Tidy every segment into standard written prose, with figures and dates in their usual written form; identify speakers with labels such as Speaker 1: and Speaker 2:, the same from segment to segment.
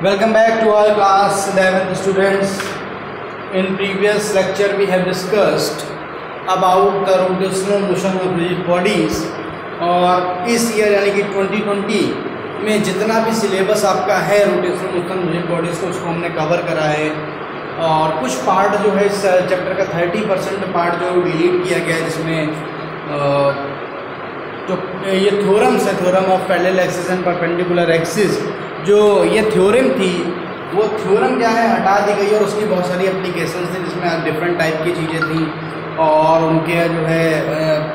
Speaker 1: Welcome back to our class 11th students. In previous lecture we have discussed about the rotational motion of rigid bodies और इस year यानी कि 2020 में जितना भी सिलेबस आपका है रोटेशनल मोशन रिजिड बॉडीज़ को उसको हमने कवर करा है और कुछ पार्ट जो है इस चैप्टर का 30% पार्ट जो है डिलीट किया गया है जिसमें तो ये थ्योरम्स है, theorem of parallel axis and perpendicular axis, जो ये थ्योरम थी वो थ्योरम क्या है हटा दी गई और उसकी बहुत सारी एप्लीकेशंस थी जिसमें डिफरेंट टाइप की चीज़ें थी और उनके जो है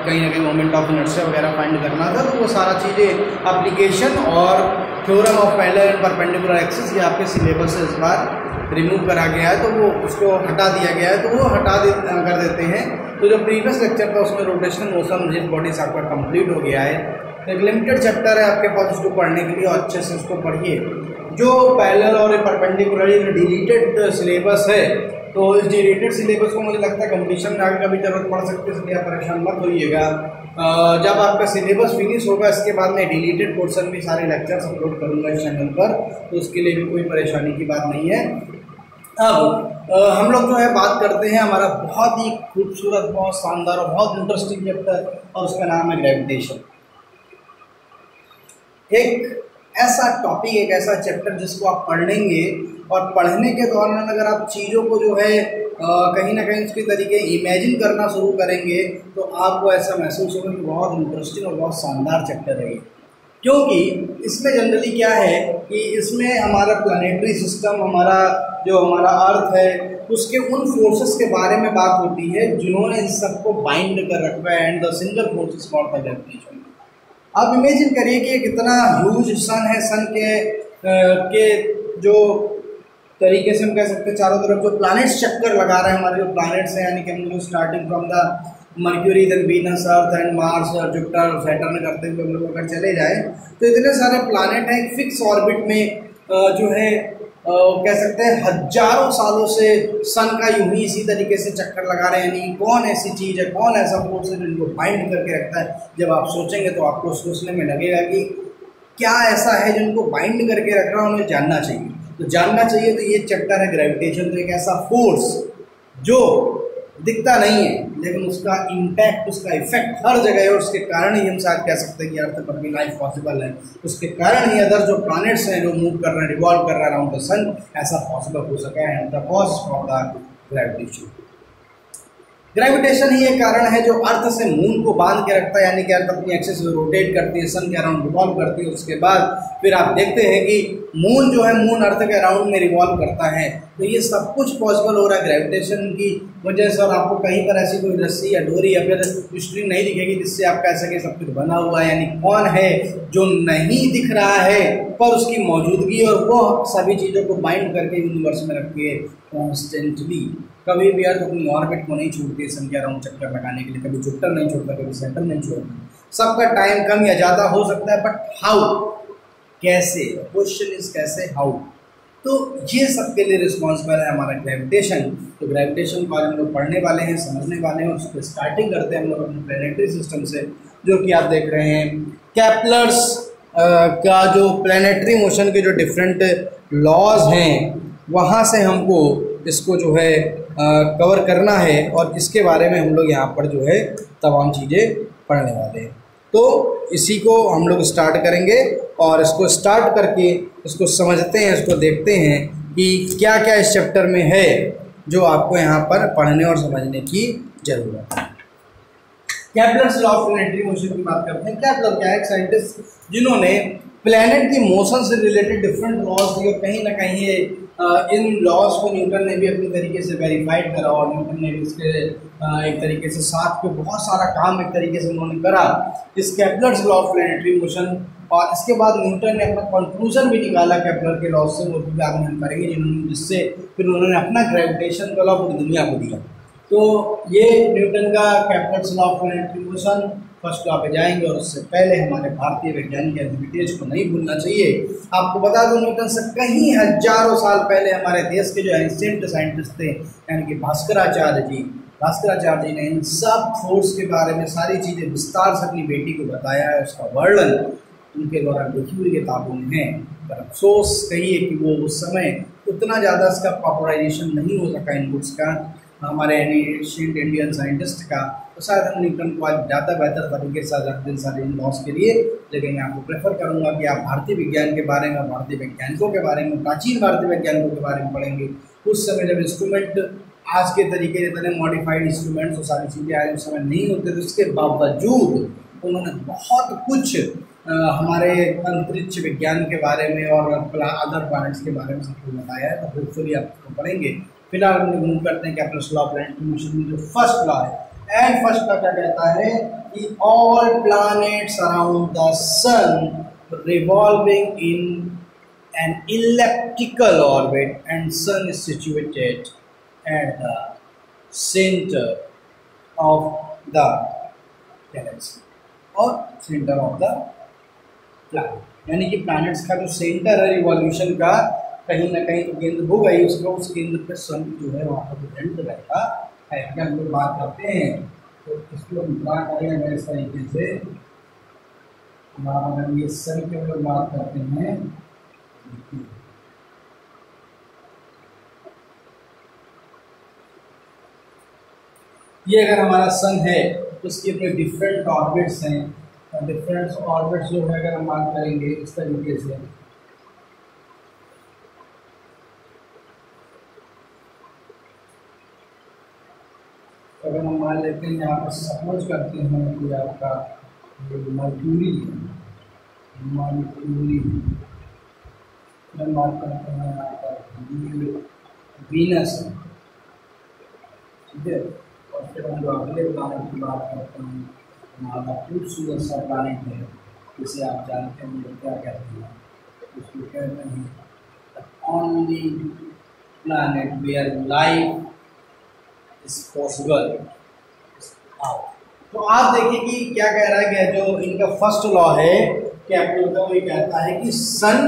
Speaker 1: कहीं ना कहीं मोमेंट ऑफ इनर्शिया वगैरह फाइंड करना था। तो वो सारा चीज़ें एप्लीकेशन और theorem of parallel and perpendicular axis ये आपके सिलेबस से इस बार रिमूव करा गया है, तो वो उसको हटा दिया गया है, तो वो कर देते हैं। तो जो प्रीवियस लेक्चर था उसमें रोटेशनल मोशन रिजिड बॉडीज आपका कंप्लीट हो गया है। तो एक लिमिटेड चैप्टर है आपके पास उसको पढ़ने के लिए और अच्छे से उसको पढ़िए। जो पैरेलल और परपेंडिकुलरली डिलीटेड सिलेबस है तो इस डिलीटेड सिलेबस को मुझे लगता है कंप्लीशन में आगे कभी जरूरत पड़ सकती है, इसलिए आप परेशान मत होइएगा। जब आपका सिलेबस फिनिश होगा इसके बाद मैं डिलीटेड पोर्शन भी सारे लेक्चर्स अपलोड करूँगा इस चैनल पर, तो उसके लिए भी कोई परेशानी की बात नहीं है। अब हम लोग जो है बात करते हैं हमारा बहुत ही खूबसूरत, बहुत शानदार और बहुत इंटरेस्टिंग चैप्टर और उसका नाम है ग्रेविटेशन। एक ऐसा टॉपिक, एक ऐसा चैप्टर जिसको आप पढ़ लेंगे और पढ़ने के दौरान अगर आप चीज़ों को जो है कहीं ना कहीं उसके तरीके इमेजिन करना शुरू करेंगे तो आपको ऐसा महसूस होगा कि बहुत इंटरेस्टिंग और बहुत शानदार चैप्टर है ये। क्योंकि इसमें जनरली क्या है कि इसमें हमारा प्लानिटरी सिस्टम, हमारा अर्थ है, उसके उन फोर्सेस के बारे में बात होती है जिन्होंने इन सबको बाइंड कर रखा है and the single force is called the gravitation. आप इमेजिन करिए कि कितना ह्यूज सन है, सन के जो तरीके से हम कह सकते हैं चारों तरफ जो प्लैनेट्स चक्कर लगा रहे हैं, हमारे जो प्लैनेट्स हैं यानी कि हम लोग starting from the Mercury, then Venus, Earth and Mars और जुपिटर, सैटर्न करते हुए हम लोग अगर चले जाए तो इतने सारे प्लैनेट हैं एक फिक्स ऑर्बिट में जो है कह सकते हैं हजारों सालों से सन का यूं ही इसी तरीके से चक्कर लगा रहे हैं। यानी कौन ऐसी चीज़ है, कौन ऐसा फोर्स है जिनको बाइंड करके रखता है। जब आप सोचेंगे तो आपको सोचने में लगेगा कि क्या ऐसा है जिनको बाइंड करके रख रहा है, उन्हें जानना चाहिए। तो जानना चाहिए तो ये चैप्टर है ग्रेविटेशन। तो एक ऐसा फोर्स जो दिखता नहीं है लेकिन उसका इम्पैक्ट, उसका इफेक्ट हर जगह है और उसके कारण ही हम शायद कह सकते हैं कि अर्थ पर भी लाइफ पॉसिबल है। उसके कारण ही अदर जो प्लैनेट्स हैं जो मूव कर रहे हैं, रिवॉल्व कर रहा है अराउंड द सन, ऐसा पॉसिबल हो सका है। The cause of the gravitation, gravitation ही एक कारण है जो अर्थ से मून को बांध के रखता है, यानी कि अर्थ अपनी एक्सिस में रोटेट करती है, सन के अराउंड रिवॉल्व करती है। उसके बाद फिर आप देखते हैं कि मून जो है मून अर्थ के अराउंड में रिवॉल्व करता है। तो ये सब कुछ पॉसिबल हो रहा है ग्रेविटेशन की वजह से। और आपको कहीं पर ऐसी कोई रस्सी या डोरी या फिर स्ट्रिंग नहीं दिखेगी जिससे आप कह सके सब कुछ बना हुआ है। यानी कौन है जो नहीं दिख रहा है पर उसकी मौजूदगी और वो सभी चीज़ों को बाइंड करके यूनिवर्स में रखती है कॉन्स्टेंटली। कभी भी अर्थ अपनी ऑर्बिट को नहीं छोड़ती है सन के अराउंड चक्कर लगाने के लिए। कभी जुपिटर नहीं छोड़ता, कभी सैटर्न नहीं छोड़ता। सबका टाइम कम या ज़्यादा हो सकता है, बट हाउ, कैसे, क्वेश्चन इज कैसे, हाउ। तो ये सबके लिए रिस्पॉन्सिबल है हमारा ग्रेविटेशन। तो ग्रेविटेशन को आज हम लोग पढ़ने वाले हैं, समझने वाले हैं। उसको स्टार्टिंग करते हैं हम लोग अपने प्लैनेटरी सिस्टम से, जो कि आप देख रहे हैं केपलर्स का जो प्लैनेटरी मोशन के जो डिफरेंट लॉज हैं वहाँ से हमको इसको जो है कवर करना है और इसके बारे में हम लोग यहाँ पर जो है तमाम चीज़ें पढ़ने वाले हैं। तो इसी को हम लोग स्टार्ट करेंगे और इसको स्टार्ट करके इसको समझते हैं, इसको देखते हैं कि क्या क्या इस चैप्टर में है जो आपको यहाँ पर पढ़ने और समझने की जरूरत है। Kepler's law of planetary motion की बात करते हैं। केपलर क्या है? एक साइंटिस्ट जिन्होंने प्लैनेट की मोशन से रिलेटेड डिफरेंट लॉज दिए और कहीं ना कहीं इन लॉज को न्यूटन ने भी अपनी तरीके से वेरीफाइड करा और न्यूटन ने भी इसके एक तरीके से साथ पे बहुत सारा काम एक तरीके से उन्होंने करा इस Kepler's law of planetary motion. और इसके बाद न्यूटन ने अपना कंक्लूजन भी निकाला केपलर के लॉ से, वो भी बाद में हम करेंगे, जिससे फिर उन्होंने अपना ग्रेविटेशन का लॉ पूरी दुनिया को दिया। तो ये न्यूटन का Kepler's law of planetary motion first law पे जाएंगे और उससे पहले हमारे भारतीय वैज्ञानिक एंटिविटीज को नहीं भूलना चाहिए। आपको बता दूं न्यूटन से कहीं हजारों साल पहले हमारे देश के जो एंशिएंट साइंटिस्ट थे यानी कि भास्कराचार्य जी ने इन सब फोर्स के बारे में सारी चीज़ें विस्तार से अपनी बेटी को बताया है। उसका वर्णन उनके द्वारा लिखी हुई किताबों में है। पर अफसोस कहिए कि वो उस समय उतना ज़्यादा इसका पॉपुलराइजेशन नहीं हो सका इनपुट्स का हमारे एंशिएंट इंडियन साइंटिस्ट का। तो शायद हम न्यूटन को आज ज़्यादा बेहतर तरीके से समझते हैं सारे इन लॉस के लिए। लेकिन मैं आपको प्रेफर करूँगा कि आप भारतीय विज्ञान के बारे में, भारतीय वैज्ञानिकों के बारे में, प्राचीन भारतीय वैज्ञानिकों के बारे में पढ़ेंगे। उस समय जब इंस्ट्रूमेंट आज के तरीके से इतने मॉडिफाइड इंस्ट्रूमेंट्स और सारी चीज़ें आज उस समय नहीं होते थे, उसके बावजूद उन्होंने बहुत कुछ हमारे अंतरिक्ष विज्ञान के बारे में और अदर प्लैनेट्स के बारे में सब कुछ बताया है। तो होपफुली आप उसको पढ़ेंगे। फिलहाल हम मूव करते हैं Kepler's law of planetary motion में जो फर्स्ट लॉ है। एंड फर्स्ट लॉ क्या कहता है कि all planets around the sun revolving in an elliptical orbit and sun is situated at the center of the galaxy और center of the planet। यानी कि प्लैनेट्स का जो सेंटर है रिवॉल्यूशन का कहीं ना कहीं केंद्र होगा ही उसका, उस केंद्र पे सन जो है वहाँ पर प्रेजेंट रहता है। अगर हम लोग बात करते हैं तो इसको हम क्या करेंगे इस तरीके से, अगर ये सन की हम लोग बात करते हैं, ये अगर हमारा सन है तो उसके अपने डिफरेंट ऑर्बिट्स हैं। डिफरेंट ऑर्बिट्स जो है अगर हम बात करेंगे इस तरीके से, अगर हम मान लेते हैं यहाँ पर सपोज करते हैं कि आपका मर्क्यूरी बात करते हैं यहाँ पर वीनस है, ठीक है। और फिर हम जो अगले प्लैनेट की बात करते हैं हमारा खूबसूरत सा प्लैनेट है जिसे आप जानते हैं लोग क्या कहते हैं, उसको कहते हैं only planet where life is possible. तो आप देखिए कि क्या कह रहा है कि जो इनका फर्स्ट लॉ है कैप्लर का, वो कहता है कि सन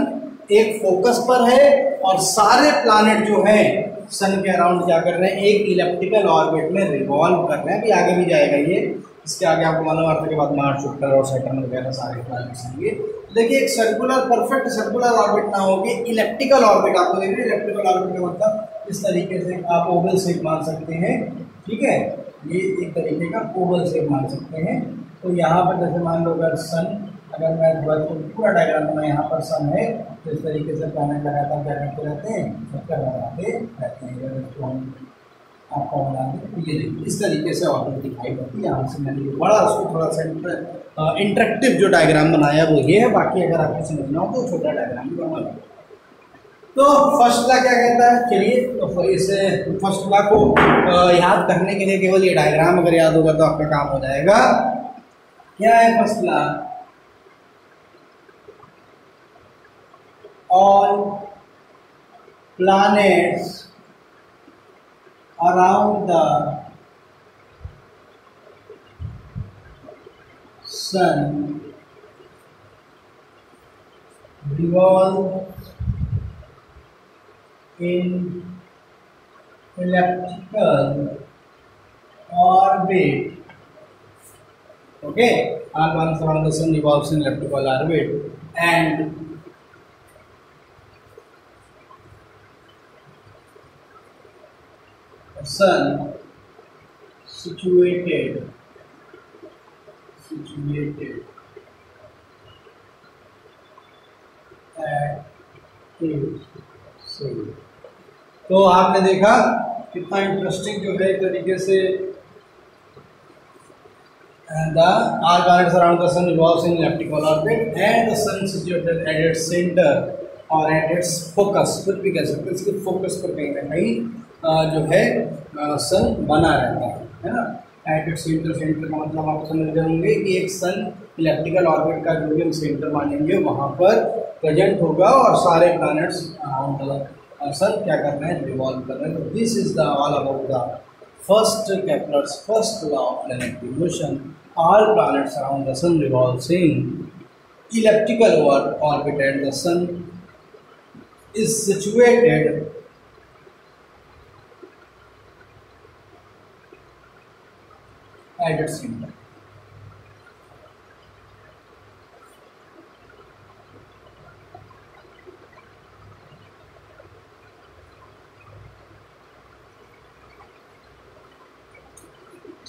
Speaker 1: एक फोकस पर है और सारे प्लैनेट जो हैं सन के अराउंड क्या कर रहे हैं, एक इलेप्टिकल ऑर्बिट में रिवॉल्व कर रहे हैं। अभी आगे भी जाएगा ये, इसके आगे आपको मालूम अर्थ के बाद मार्स, जुपिटर और सैटर्न वगैरह सारे प्लैनेट्स होंगे। देखिए एक सर्कुलर, परफेक्ट सर्कुलर ऑर्बिट ना होगी, इलेप्टिकल ऑर्बिट आपको देखिए। इलेप्टिकल ऑर्बिट का मतलब इस तरीके से आप ओवल शेप मान सकते हैं, ठीक है। ये एक तरीके का ओवल शेप मान सकते हैं। तो यहाँ पर जैसे मान लो अगर सन, अगर मैं पूरा डायग्राम में यहाँ पर सन है तो इस तरीके से प्लैनेट लगातार क्या करते रहते हैं, चक्कर लगाते रहते हैं। अगर इसको हम आपको बना दें तो ये देखिए इस तरीके से ऑर्बिट दिखाई पड़ती है। यहाँ से मैंने बड़ा उसको थोड़ा सा इंटरेक्टिव जो डायग्राम बनाया वो ये है। बाकी अगर आपको समझना हो तो छोटा डायग्राम भी बना लो। तो फर्स्ट लॉ क्या कहता है, चलिए तो इस फर्स्ट लॉ को याद करने के लिए केवल ये डायग्राम अगर याद होगा तो आपका काम हो जाएगा। क्या है first law, all planets around the sun revolve in elliptical orbit. Okay, all planets around the sun revolves in elliptical orbit and sun situated at its center। तो आपने देखा कितना इंटरेस्टिंग जो है एक तरीके से the all planets around the sun revolves in elliptical orbit and the sun situated at its center और at its focus, कुछ भी कह सकते हैं, इसके फोकस पर कहीं ना कहीं जो है सन बना रहता है ना। एट इट्स सेंटर, सेंटर का मतलब आप समझ जाएंगे कि एक सन इलेक्ट्रिकल ऑर्बिट का जो भी हम सेंटर मानेंगे वहाँ पर प्रेजेंट होगा और सारे प्लैनेट्स अराउंड सन क्या कर रहे हैं, रिवॉल्व कर रहे हैं। तो this is the all about the first Kepler's first law of planetary motion. All planets around the sun revolves in elliptical orbit and the sun is situated at its center।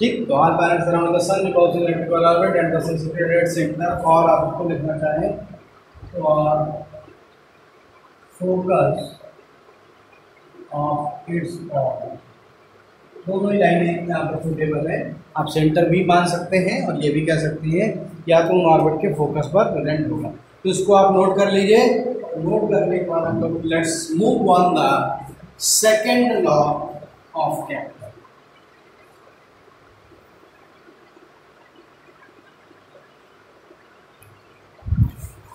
Speaker 1: ठीक, तो all planets around the sun revolve in electrical orbit and the sun situated at centre, और आपको लिखना चाहें तो focus of its orbit. दोनों ही लाइनें यहाँ पर सुटेबल है, आप सेंटर भी मान सकते हैं और ये भी कह सकती हैं या तो ऑर्बिट के फोकस पर प्रेजेंट होगा। तो इसको आप नोट कर लीजिए। नोट करने के बाद हम लोग let's move on the second law of Kepler.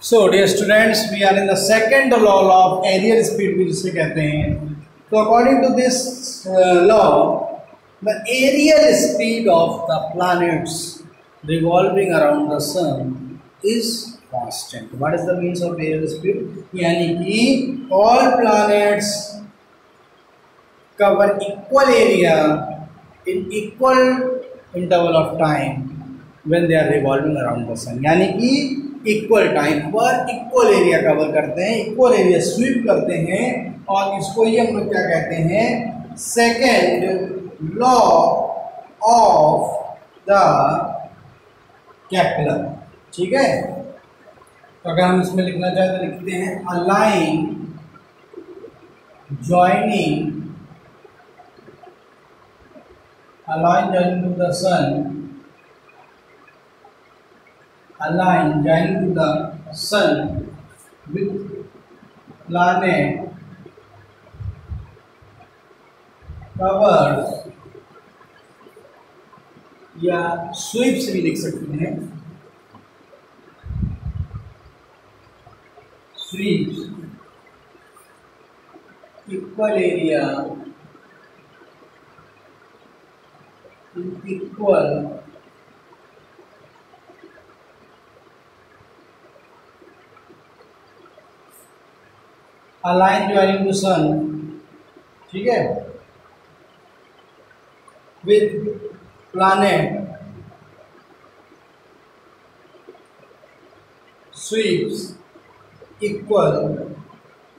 Speaker 1: So dear students, we are in the second law of aerial speed, जिसे कहते हैं। तो according to this law, the aerial speed of the planets revolving around the sun is constant. What is the means of aerial speed? यानी कि all planets cover equal area in equal interval of time when they are revolving around the sun. यानी कि equal time पर equal area cover करते हैं, equal area SVEEP करते हैं, और इसको ही हम लोग क्या कहते हैं, second law of the Kepler. ठीक है, तो अगर हम इसमें लिखना चाहें तो लिखते हैं a line joining to the sun, a line joining to the sun with planet covers, या स्वीप्स भी लिख सकते हैं, sweeps equal area equal a line joining to sun, ठीक है, with planet sweeps equal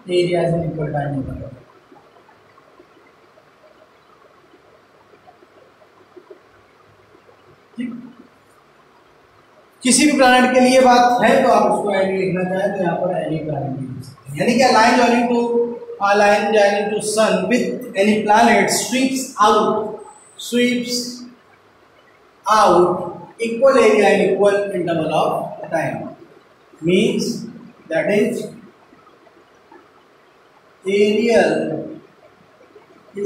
Speaker 1: areas in equal time interval। किसी भी planet के लिए बात है तो आप उसको एनी लिखना चाहें तो यहाँ पर एनी प्लैनेट लिख सकते हैं। यानी कि line joining to sun with any planet sweeps out equal area in equal interval of time, means that is areal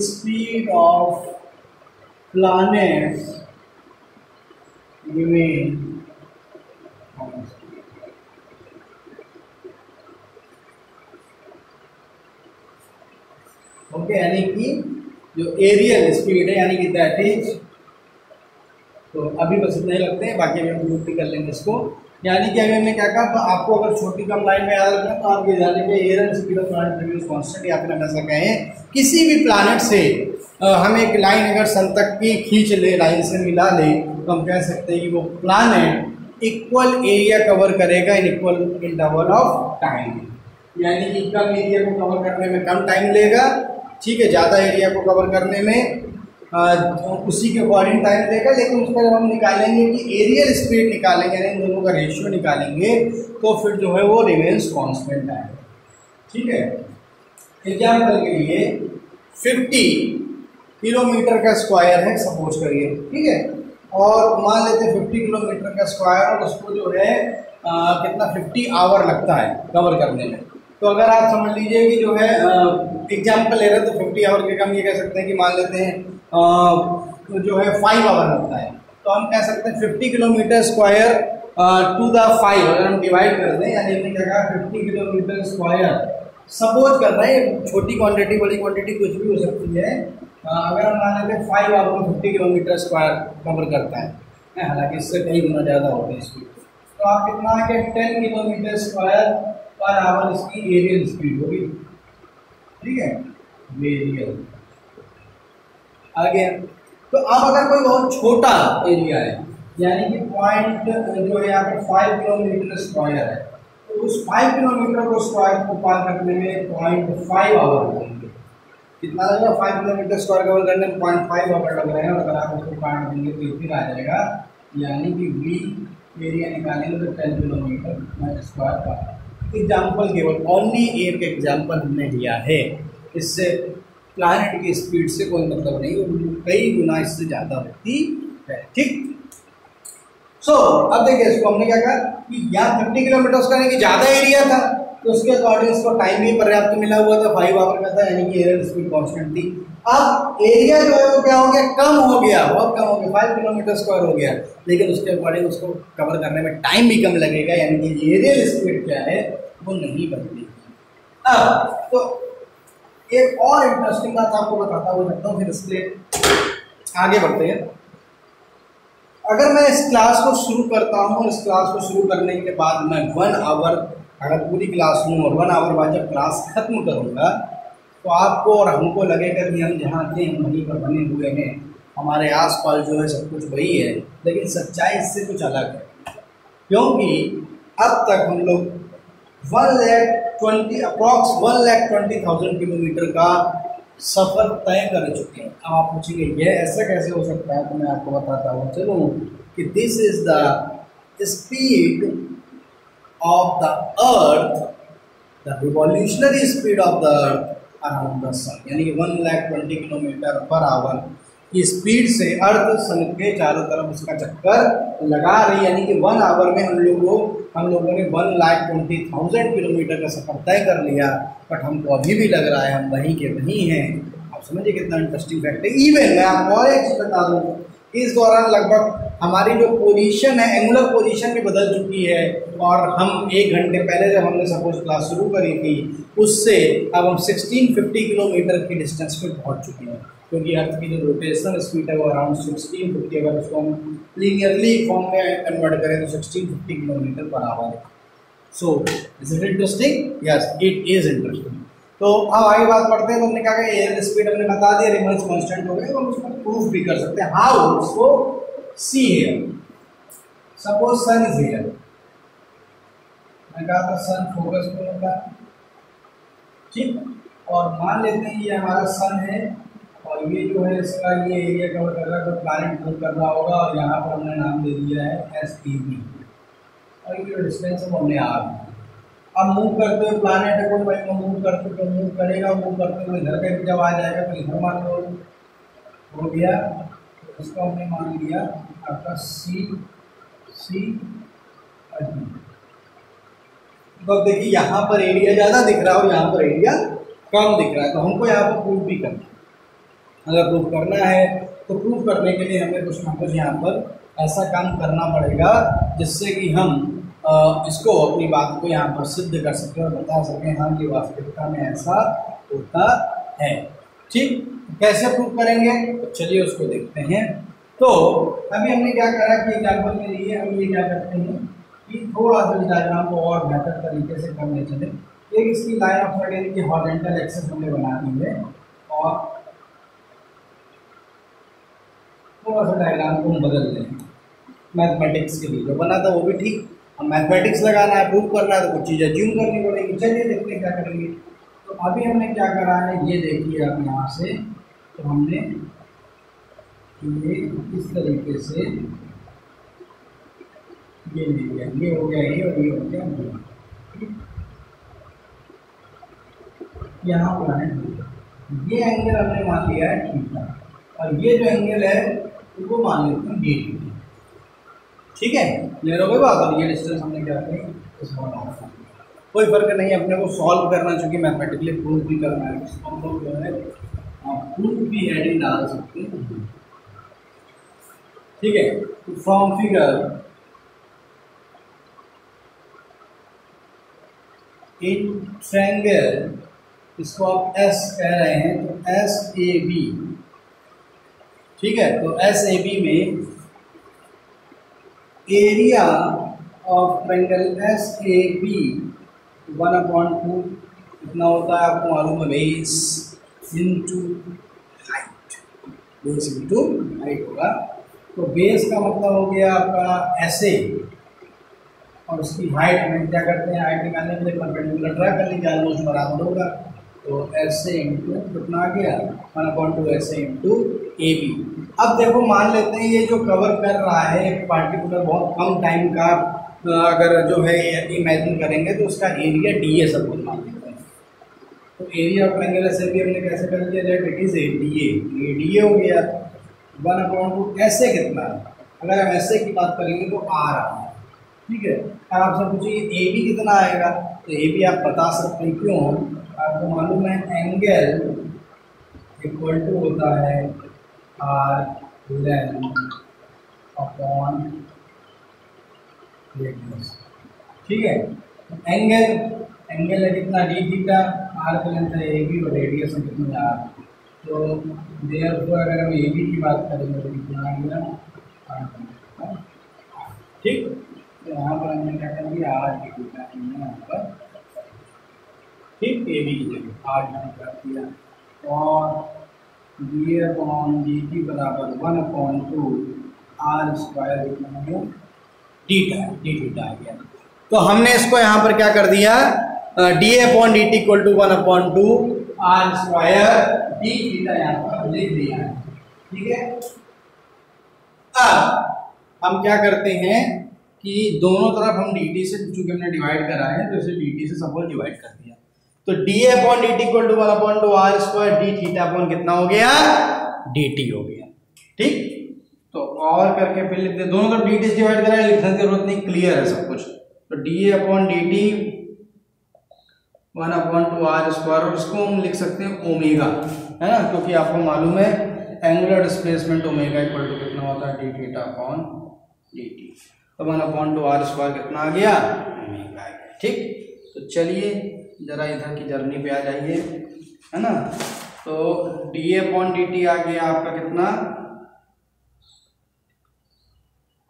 Speaker 1: speed of planets remain okay, यानी कि जो एरियल स्पीड है यानी कि दैट इज, तो अभी बस इतना ही लगते हैं, बाकी हम ग्रुप भी कर लेंगे इसको। यानी कि अभी हमने क्या कहा, तो आपको अगर छोटी कम लाइन में याद रखना तो आप ये जाने के areal speed of planet remains constant, या फिर हम ऐसा कहें किसी भी प्लैनेट से हम एक लाइन अगर सन तक की खींच ले, लाइन से मिला ले, तो हम कह सकते हैं कि वो प्लैनेट इक्वल एरिया कवर करेगा इन इक्वल इंटरवल ऑफ टाइम। यानी कि कम एरिया को कवर करने में कम टाइम लेगा, ठीक है, ज़्यादा एरिया को कवर करने में उसी के अकॉर्डिंग टाइम देगा, लेकिन उसका जब हम निकालेंगे कि एरियल स्पीड निकालेंगे, यानी इन दोनों का रेशियो निकालेंगे, तो फिर जो है वो रिमेन्स कांस्टेंट आएगा। ठीक है, एग्जाम्पल के लिए 50 किलोमीटर का स्क्वायर है सपोज करिए, ठीक है, और मान लेते हैं 50 किलोमीटर का स्क्वायर, और उसको जो है कितना 50 आवर लगता है कवर करने में। तो अगर आप समझ लीजिए कि जो है एग्जाम्पल ले रहे हैं तो 50 आवर के कम ये कह सकते हैं कि मान लेते हैं तो जो है 5 आवर लगता है, तो हम कह सकते हैं 50 किलोमीटर स्क्वायर टू द 5, अगर हम डिवाइड कर दें, यानी हमने क्या कहा 50 किलोमीटर स्क्वायर सपोज कर रहे हैं, छोटी क्वांटिटी बड़ी क्वांटिटी कुछ भी हो सकती है, अगर हम मान लेते हैं 5 आवर में 50 किलोमीटर स्क्वायर कवर करता है, हालांकि इससे कई गुना ज़्यादा होता है स्पीड, तो आप कितना है कि 10 किलोमीटर स्क्वायर पर आवर इसकी एरियल स्पीड होगी। ठीक है, एरियल आगे। तो अब अगर कोई बहुत छोटा एरिया है, यानी कि पॉइंट जो है यहाँ पे 5 किलोमीटर स्क्वायर है, तो उस 5 किलोमीटर को स्क्वायर को पार करने में 0.5 आवर लगेंगे। कितना लगेगा 5 किलोमीटर स्क्वायर कवर करने में 0.5 आवर लग रहे हैं, और अगर आप उसको काट देंगे तो फिर आ जाएगा, यानी कि वी एरिया निकालेंगे तो 10 किलोमीटर स्क्वायर का। एग्जाम्पल केवल ओनली एक एग्जाम्पल हमने दिया है, इससे प्लैनेट की स्पीड से कोई मतलब नहीं, कई गुना इससे ज़्यादा होती है। ठीक, सो अब देखिए इसको हमने क्या कहा कि यहाँ 50 किलोमीटर का नहीं कि ज़्यादा एरिया था, तो उसके अकॉर्डिंग इसको टाइम भी पर्याप्त मिला हुआ था, 5 आवर का था, यानी कि एयर स्पीड कांस्टेंट थी। अब एरिया जो है वो क्या हो गया, कम हो गया, बहुत कम हो गया, 5 किलोमीटर स्क्वायर हो गया, लेकिन उसके अकॉर्डिंग उसको कवर करने में टाइम भी कम लगेगा, यानी कि एरियल स्पीड क्या है वो नहीं बदलेगी। अब तो एक और इंटरेस्टिंग बात आपको बताता हुआ लगता हूँ, फिर इसलिए आगे बढ़ते हैं। अगर मैं इस क्लास को शुरू करता हूँ, इस क्लास को शुरू करने के बाद मैं 1 आवर अगर पूरी क्लास लूँ और 1 आवर बाद जब क्लास खत्म करूँगा तो आपको और हमको लगेगा कि हम जहाँ थे हम वहीं पर बने हुए हैं, हमारे आसपास जो है सब कुछ वही है, लेकिन सच्चाई इससे कुछ अलग है। क्योंकि अब तक हम लोग 1,20,000 किलोमीटर का सफ़र तय कर चुके हैं। अब आप पूछेंगे ये ऐसा कैसे हो सकता है, तो मैं आपको बताता हूँ चलो कि this is the speed of the earth, the revolutionary speed of the earth around the sun, यानी कि 1,20,000 किलोमीटर पर आवर की स्पीड से अर्थ सन के चारों तरफ उसका चक्कर लगा रही, यानी कि 1 आवर में हम लोगों ने 1,20,000 किलोमीटर का सफ़र तय कर लिया, बट हमको अभी भी लग रहा है हम वहीं के वहीं हैं। आप समझिए कितना इंटरेस्टिंग फैक्ट है। इवन मैं आपको और एक चीज़ बता दूँ, इस दौरान लगभग हमारी जो पोजीशन है, एंगुलर पोजीशन भी बदल चुकी है, और हम 1 घंटे पहले जब हमने सपोज क्लास शुरू करी थी उससे अब हम 1650 किलोमीटर की डिस्टेंस पे पहुँच चुके हैं, क्योंकि अर्थ की जो रोटेशन स्पीड है वो अराउंड 1650, अगर उसको हम लीनियरली फॉर्म में कन्वर्ट करें तो 1650 किलोमीटर पर आवर है। So is it interesting? Yes it is interesting. तो अब आगे बात पढ़ते हैं। तो हमने कहा कि एयर स्पीड हमने बता दिया, रिमल्स कांस्टेंट हो गए, हम उसको प्रूफ भी कर सकते हैं। हाउ? उसको see here, suppose sun is here, मैं कहा था सन फोकस पे होगा, ठीक, और मान लेते हैं ये हमारा सन है और ये जो है इसका ये एरिया कवर कर रहा है, तो प्लैनेट मूव कर रहा होगा, और यहाँ पर हमने नाम दे दिया है STV, और ये डिस्टेंस है हमने R। अब मूव करते हुए प्लैनेट है, कोई भाई मूव करते तो मूव करेगा, मूव करते हुए इधर का जब आ जाएगा तो इधर मान लो हो गया, तो इसको हमने मान लिया आपका C। तो देखिए यहाँ पर एरिया ज़्यादा दिख रहा हो, यहाँ पर एरिया कम दिख रहा है, तो हमको यहाँ पर प्रूफ भी करना है। अगर प्रूफ करना है तो प्रूफ करने के लिए हमें कुछ ना कुछ यहाँ पर ऐसा काम करना पड़ेगा जिससे कि हम इसको अपनी बात को यहाँ पर सिद्ध कर सकें और बता सकें हाँ ये वास्तविकता में ऐसा होता है। ठीक, कैसे प्रूफ करेंगे तो चलिए उसको देखते हैं। तो अभी हमने क्या करा कि एग्जाम्पल में लिए हम ये क्या करते हैं कि थोड़ा सा डायग्राम को और बेहतर तरीके से करने चले। एक इसकी लाइन ऑफ साइट यानी कि हॉरिजॉन्टल एक्सिस हमने बना दी है, और थोड़ा सा डायग्राम को हम बदल लें मैथमेटिक्स के लिए, जो बना था वो भी ठीक, हम मैथमेटिक्स लगाना है, प्रूव करना है तो कुछ चीज़ें ज्यूम करनी पड़ेगी। चलिए देखते हैं क्या करेंगे। तो अभी हमने क्या करा है ये देखिए आप यहाँ से, तो हमने ये इस तरीके से ये ले लिया, ये हो गया ये और ये हो गया ये, यहाँ पर है ये एंगल हमने मान लिया है थीटा, और ये जो एंगल है वो मान लेते हैं ये थीटा। ठीक है, क्लियर हो गई बात। और ये डिस्टेंस हमने क्या करें, कोई फर्क नहीं, अपने को सॉल्व करना, चूँकि मैथमेटिकली प्रूफ भी करना है, हम लोग जो है प्रूफ भी हेडिंग डाल सकते हैं। ठीक है, तो फ्रॉम फिगर इन ट्रायंगल, इसको आप S कह रहे हैं तो SAB, ठीक है, तो SAB में एरिया ऑफ ट्रायंगल SAB 1/2 कितना होता है आपको मालूम है, base into height, base into height होगा। तो बेस का मतलब हो गया आपका SA, और उसकी हाइट में क्या करते हैं, हाइट निकालने के लिए परपेंडिकुलर ड्रा कर लीजिए, ऑलमोस्ट बराबर होगा। तो एस ए इंटू कितना आ गया 1/2 S A into A B. अब देखो मान लेते हैं ये जो कवर कर रहा है एक पार्टिकुलर बहुत कम टाइम का, अगर जो है इमेजिन करेंगे तो उसका एरिया डी ए सब कुछ मान लेते हैं। तो area of triangle S A B हमने कैसे कर दिया जाए, it is A D A हो गया 1/2 एस ए कितना है, अगर हम एस ए की बात करेंगे तो आर आ है, ठीक है। अब आपसे पूछिए ए बी कितना आएगा, तो ए बी आप बता सकते हैं, क्यों, आपको मालूम है एंगल इक्वल टू होता है आर लेंथ अपॉन रेडियस, ठीक है। एंगल है कितना डी थीटा, आर का लेंथ है ए बी और रेडियस है कितना आर, तो देयरफॉर अगर हम ए बी की बात करेंगे तो कितना आ गया, ठीक। तो यहाँ पर हमने क्या कर दिया आर डी थीटा यहाँ पर, ठीक, ए बी की जगह आर डी कर दिया, और डी अपॉन डी टी बराबर 1/2 आर स्क्वायर कितना हो गया डी थीटा आ गया। तो हमने इसको यहाँ पर क्या कर दिया, D upon D T equal to 1/2 R square D theta यहाँ पर लिख दिया है, ठीक है। अब हम क्या करते हैं कि दोनों तरफ हम डी टी से, चूंकि हमने डिवाइड करा है तो इसे डी टी से सपोज डिवाइड कर दिया, तो D upon D T equal to 1/2 R square D theta upon कितना हो गया डी टी हो गया, ठीक। तो और करके फिर लिखते, दोनों तरफ डी टी से डिवाइड करा है, लिखने की जरूरत नहीं, क्लियर है सब कुछ। तो D upon D T 1/2 R square, और इसको हम लिख सकते हैं ओमेगा, है ना, क्योंकि आपको मालूम है angular displacement omega equal to कितना होता है D theta upon D T. तो 1/2 आर स्क्वायर कितना आ गया ओमेगा आ गया, ठीक। तो चलिए जरा इधर की जर्नी पे आ जाइए, है ना। तो डी अपॉन डी टी आ गया आपका कितना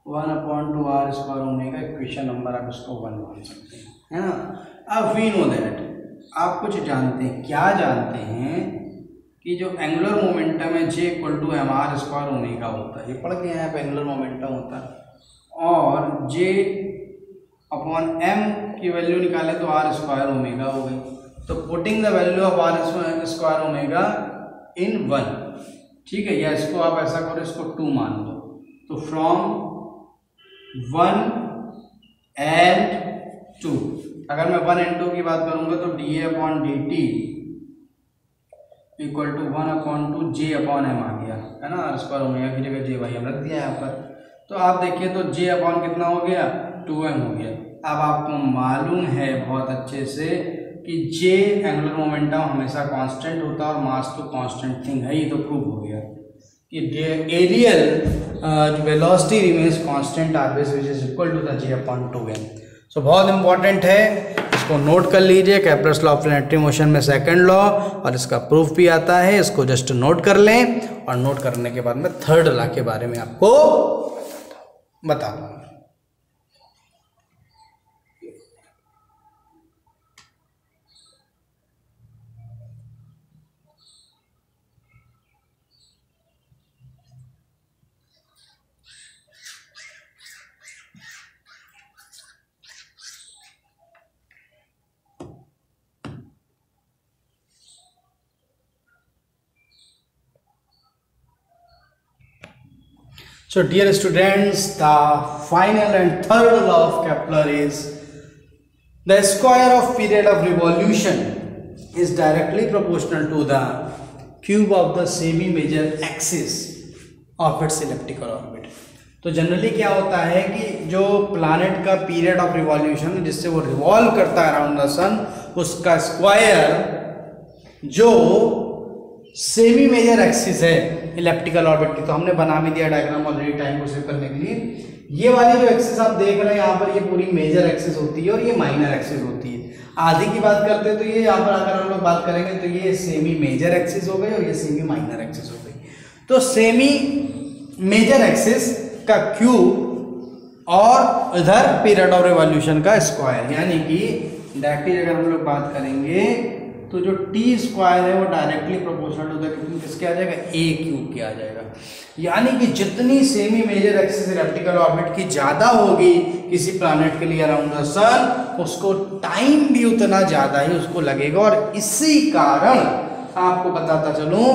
Speaker 1: 1/2 R square omega, equation number आप इसको 1 मान सकते हैं, है ना। अब वी नो दैट, आप कुछ जानते हैं, क्या जानते हैं कि जो एंगुलर मोमेंटम है J equal to M R square omega होता है, ये पढ़ के यहाँ पे एंगुलर मोमेंटम होता है, और जे अपॉन एम की वैल्यू निकाले तो आर स्क्वायर ओमेगा हो गई। तो putting the value of R square omega in 1, ठीक है, या इसको आप ऐसा करो, इसको 2 मान दो, तो फ्रॉम 1 and 2, अगर मैं 1 and 2 की बात करूंगा तो D A upon D T equal to 1/2 J upon M आ गया, है ना, आर स्क्वायर ओमेगा की जगह जे वाई हम रख दिया यहाँ पर। तो आप देखिए तो जे अपॉन कितना हो गया 2m हो गया। अब आपको मालूम है बहुत अच्छे से कि जे एंगुलर मोमेंटम हमेशा कांस्टेंट होता है और मास तो कांस्टेंट थिंग है, ये तो प्रूव हो गया कि areal velocity remains constant always which is equal to the J upon 2m। So बहुत इंपॉर्टेंट है, इसको नोट कर लीजिए, Kepler's law of planetary motion में सेकंड लॉ और इसका प्रूफ भी आता है, इसको जस्ट नोट कर लें, और नोट करने के बाद मैं थर्ड लॉ के बारे में आपको बताता हूँ। So dear students, the final and third law of Kepler is the square of period of revolution is directly proportional to the cube of the semi-major axis of its elliptical orbit। तो generally क्या होता है कि जो planet का period of revolution जिससे वो revolve करता है अराउंड द सन, उसका स्क्वायर जो सेमी मेजर एक्सिस है इलेप्टिकल ऑर्बिट की, तो हमने बना भी दिया डायग्राम ऑलरेडी टाइम को सेव करने के लिए। ये वाली जो एक्सिस आप देख रहे हैं यहाँ पर, ये पूरी मेजर एक्सिस होती है और ये माइनर एक्सिस होती है। आधी की बात करते हैं तो ये यहाँ पर अगर हम लोग बात करेंगे तो ये सेमी मेजर एक्सिस हो गई और ये सेमी माइनर एक्सिस हो गई। तो सेमी मेजर एक्सिस का क्यूब और इधर पीरियड ऑफ रिवॉल्यूशन का स्क्वायर, यानी कि डायरेक्टली अगर हम लोग बात करेंगे तो जो टी स्क्वायर है वो डायरेक्टली प्रोपोर्शनल टू द किसके आ जाएगा, ए क्यूब के आ जाएगा। यानी कि जितनी semi major axis elliptical orbit की ज़्यादा होगी किसी प्लैनेट के लिए अराउंड द सन, उसको टाइम भी उतना ज़्यादा ही उसको लगेगा। और इसी कारण आपको बताता चलूँ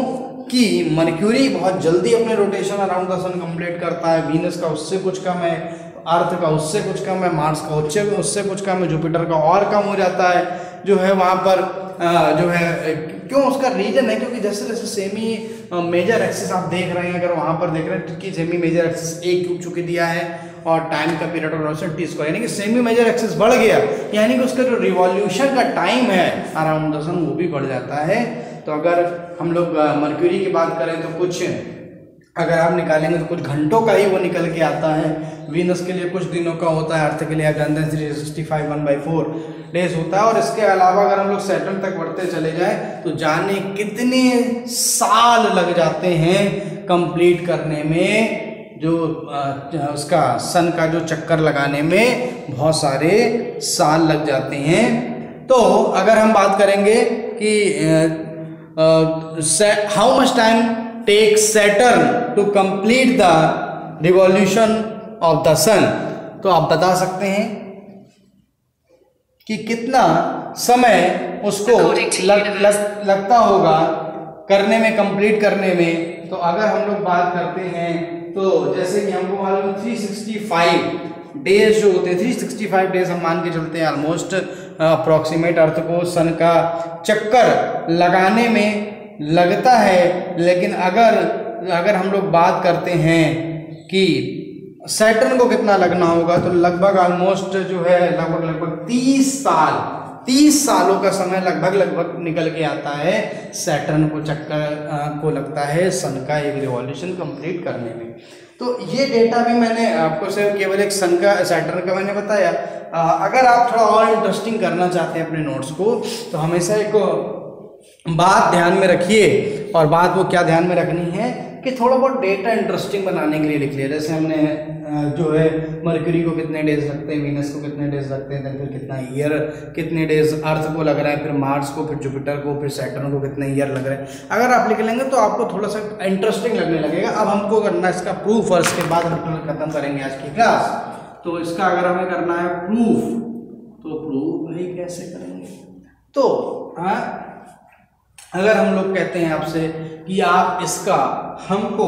Speaker 1: कि मर्क्यूरी बहुत जल्दी अपने rotation around the sun complete करता है, वीनस का उससे कुछ कम है, अर्थ का उससे कुछ कम है, मार्स का उससे कुछ कम है, जुपिटर का और कम हो जाता है जो है वहाँ पर जो है। क्यों, उसका रीजन है क्योंकि जैसे जैसे सेमी मेजर एक्सिस आप देख रहे हैं, अगर वहाँ पर देख रहे हैं कि सेमी मेजर एक्सिस ए क्यूब चुकी दिया है और टाइम का पीरियड और टी स्क्वायर, यानी कि सेमी मेजर एक्सिस बढ़ गया, यानी कि उसका जो रिवॉल्यूशन का टाइम है अराउंड द सन वो भी बढ़ जाता है। तो अगर हम लोग मर्क्यूरी की बात करें तो कुछ अगर आप निकालेंगे तो कुछ घंटों का ही वो निकल के आता है। वीनस के लिए कुछ दिनों का होता है, अर्थ के लिए आप जानते हैं 365 1/4 डेज होता है। और इसके अलावा अगर हम लोग सैटर्न तक बढ़ते चले जाएं तो जाने कितने साल लग जाते हैं कंप्लीट करने में, जो उसका सन का जो चक्कर लगाने में बहुत सारे साल लग जाते हैं। तो अगर हम बात करेंगे कि how much time take Saturn to complete the revolution of the sun, तो आप बता सकते हैं कि कितना समय उसको लगता होगा करने में, कंप्लीट करने में। तो अगर हम लोग बात करते हैं तो जैसे कि हमको मालूम 365 डेज जो होते हैं, 365 डेज हम मान के चलते हैं ऑलमोस्ट अप्रॉक्सीमेट अर्थ को सन का चक्कर लगाने में लगता है। लेकिन अगर हम लोग बात करते हैं कि सैटर्न को कितना लगना होगा, तो लगभग ऑलमोस्ट जो है लगभग 30 सालों का समय लगभग निकल के आता है सैटर्न को चक्कर को लगता है सन का एक रिवॉल्यूशन कंप्लीट करने में। तो ये डेटा भी मैंने आपको सिर्फ केवल एक सन का सैटर्न का मैंने बताया। अगर आप थोड़ा और इंटरेस्टिंग करना चाहते हैं अपने नोट्स को तो हमेशा एक बात ध्यान में रखिए, और बात वो क्या ध्यान में रखनी है कि थोड़ा बहुत डेटा इंटरेस्टिंग बनाने के लिए लिख लिया। जैसे हमने जो है मर्क्यूरी को कितने डेज लगते हैं, वीनस को कितने डेज लगते हैं, फिर कितना ईयर, कितने डेज अर्थ को लग रहा है, फिर मार्स को, फिर जुपिटर को, फिर सैटर्न को कितने ईयर लग रहे हैं। अगर आप लिख लेंगे तो आपको थोड़ा सा इंटरेस्टिंग लगने लगेगा। अब हमको करना इसका प्रूफ, और इसके बाद हम खत्म करेंगे आज की क्लास। तो इसका अगर हमें करना है प्रूफ, तो प्रूफ भाई कैसे करेंगे, तो अगर हम लोग कहते हैं आपसे कि आप इसका हमको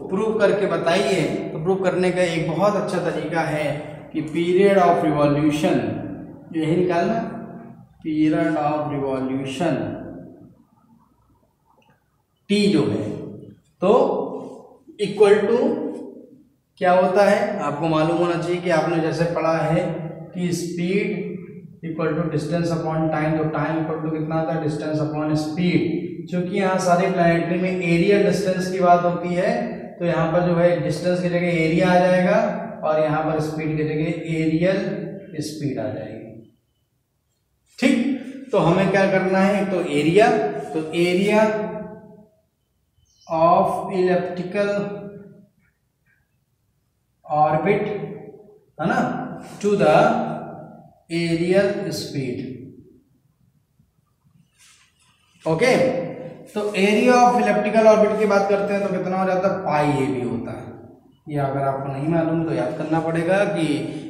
Speaker 1: प्रूव करके बताइए, तो प्रूव करने का एक बहुत अच्छा तरीका है कि पीरियड ऑफ रिवॉल्यूशन, यही निकालना, पीरियड ऑफ रिवॉल्यूशन टी जो है तो इक्वल टू क्या होता है, आपको मालूम होना चाहिए कि आपने जैसे पढ़ा है कि speed equal to distance upon time, तो टाइम इक्वल टू कितना आता है, डिस्टेंस अपॉन स्पीड। क्योंकि यहाँ सारे प्लैनेटरी में एरियल डिस्टेंस की बात होती है, तो यहाँ पर जो है डिस्टेंस की जगह एरिया आ जाएगा, और यहाँ पर स्पीड की जगह एरियल स्पीड आ जाएगी। ठीक, तो हमें क्या करना है, तो एरिया ऑफ इलिप्टिकल ऑर्बिट है ना to the areal speed. Okay, तो एरिया ऑफ इलिप्टिकल ऑर्बिट की बात करते हैं तो कितना हो जाता है, पाई ए बी होता है। ये अगर आपको नहीं मालूम तो याद करना पड़ेगा कि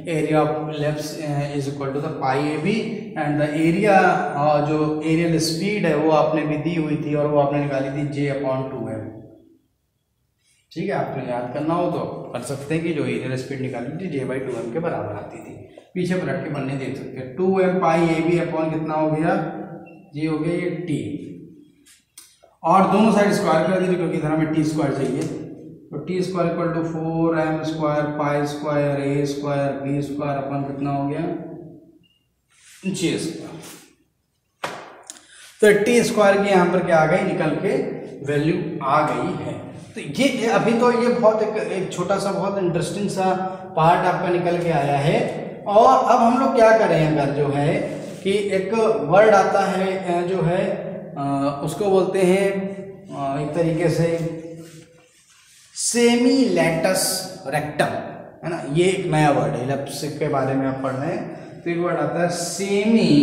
Speaker 1: area of ellipse is equal to the pi a b, and the area जो एरियल स्पीड है वो आपने भी दी हुई थी, और वो आपने निकाली थी J/2m। ठीक है, आपको याद करना हो तो कर सकते हैं कि जो एरियल स्पीड निकाली थी J/2m के बराबर आती थी। पीछे पलट के बनने देख सकते हैं, 2m pi a B upon कितना हो गया, G हो गया ये T, और दोनों साइड स्क्वायर कर दीजिए क्योंकि इधर हमें टी स्क्वायर चाहिए। तो T square equal to 4m square pi square a square b square upon कितना हो गया, J स्क्वायर। तो टी स्क्वायर की यहाँ पर क्या आ गई, निकल के वैल्यू आ गई है। तो ये अभी तो ये बहुत एक छोटा सा बहुत इंटरेस्टिंग सा पार्ट आपका निकल के आया है। और अब हम लोग क्या करें, अगर जो है कि एक वर्ड आता है जो है उसको बोलते हैं एक तरीके से सेमी लैटस रेक्टम, है ना, ये एक नया वर्ड है, इलिप्स के बारे में आप पढ़ रहे हैं। तो एक वर्ड आता है semi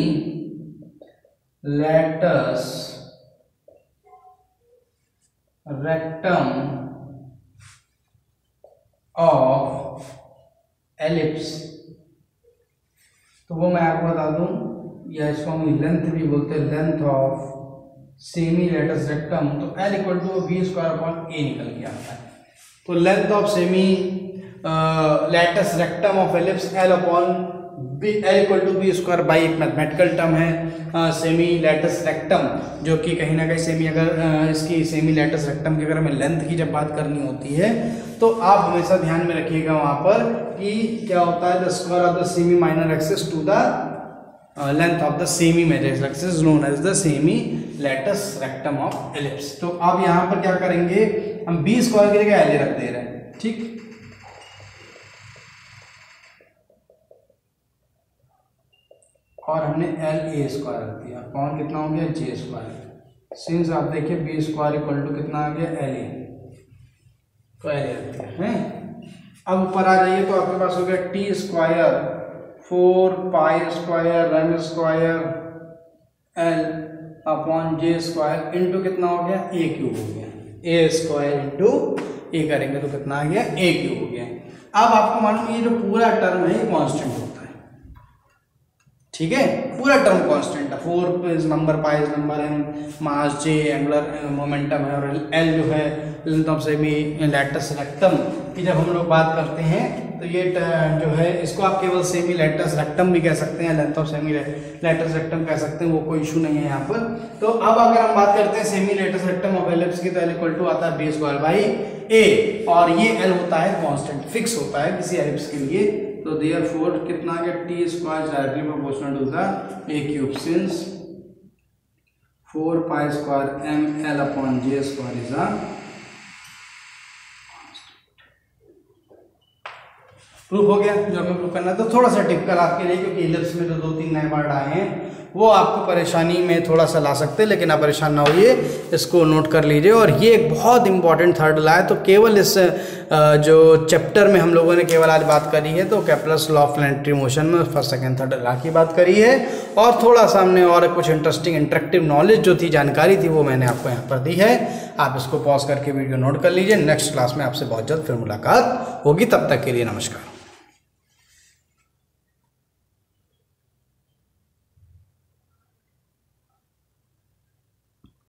Speaker 1: latus rectum of ellipse, तो वो मैं आपको बता दूं, या इसको हम लेंथ भी बोलते हैं, length of semi latus rectum, तो L equal to B square upon A निकल के आता है। तो length of semi latus rectum of ellipse L upon L equal to B square by, एक मैथमेटिकल टर्म है सेमी लैटस रेक्टम, जो कि कहीं ना कहीं सेमी, अगर इसकी सेमी लैटस रेक्टम की अगर हमें लेंथ की जब बात करनी होती है तो आप हमेशा ध्यान में रखिएगा वहाँ पर कि क्या होता है, the square of the semi minor axis to the length of the semi major axis known as the semi latus rectum of ellipse. तो अब यहाँ पर क्या करेंगे, हम बी स्क्वायर की जगह L रख दे रहे हैं, ठीक। और हमने LA स्क्वायर रख दिया, कौन कितना हो गया, J स्क्वायर। सिंस आप देखिए बी स्क्वायर इक्वल टू कितना आ गया, LA, तो LA रख दिया है। अब ऊपर आ जाइए तो आपके पास हो गया T square 4 pi square m square L upon J square into कितना हो गया, A क्यूब हो गया, A स्क्वायर इंटू A करेंगे तो कितना आ गया, A क्यूब हो गया। अब आपको मालूम ये जो पूरा टर्म है ये कांस्टेंट होता है, ठीक है, पूरा टर्म कांस्टेंट है। 4 is number, pi is number, M mass, J angular momentum है, और एल जो है length of semi latus rectum की जब हम लोग बात करते हैं तो ये जो है इसको आप केवल सेमी लैटस रेक्टम भी कह सकते हैं, length of semi latus rectum कह सकते हैं, वो कोई इशू नहीं है यहाँ पर। तो अब अगर हम बात करते हैं semi latus rectum of ellipse की, तो एल इक्वल टू आता है बी स्क्वायर बाई ए, और ये एल होता है कांस्टेंट, फिक्स होता है किसी एलिप्स के लिए। तो देयरफॉर कितना आ गया, T square directly proportional to the a cube, since 4 pi square M L upon J square is a proof हो गया जो हमें प्रूफ करना है। तो थोड़ा सा टिपिकल आपके लिए, क्योंकि इलिप्स में जो 2-3 नए वर्ड आए हैं वो आपको परेशानी में थोड़ा सा ला सकते हैं, लेकिन आप परेशान ना होइए, इसको नोट कर लीजिए। और ये एक बहुत इंपॉर्टेंट थर्ड लॉ है। तो केवल इस जो चैप्टर में हम लोगों ने केवल आज बात करी है तो Kepler's law of planetary motion में फर्स्ट सेकंड थर्ड लॉ की बात करी है, और थोड़ा सा हमने और कुछ इंटरेस्टिंग इंटरेक्टिव नॉलेज जो थी, जानकारी थी, वो मैंने आपको यहाँ पर दी है। आप इसको पॉज करके वीडियो नोट कर लीजिए। नेक्स्ट क्लास में आपसे बहुत जल्द फिर मुलाकात होगी, तब तक के लिए नमस्कार।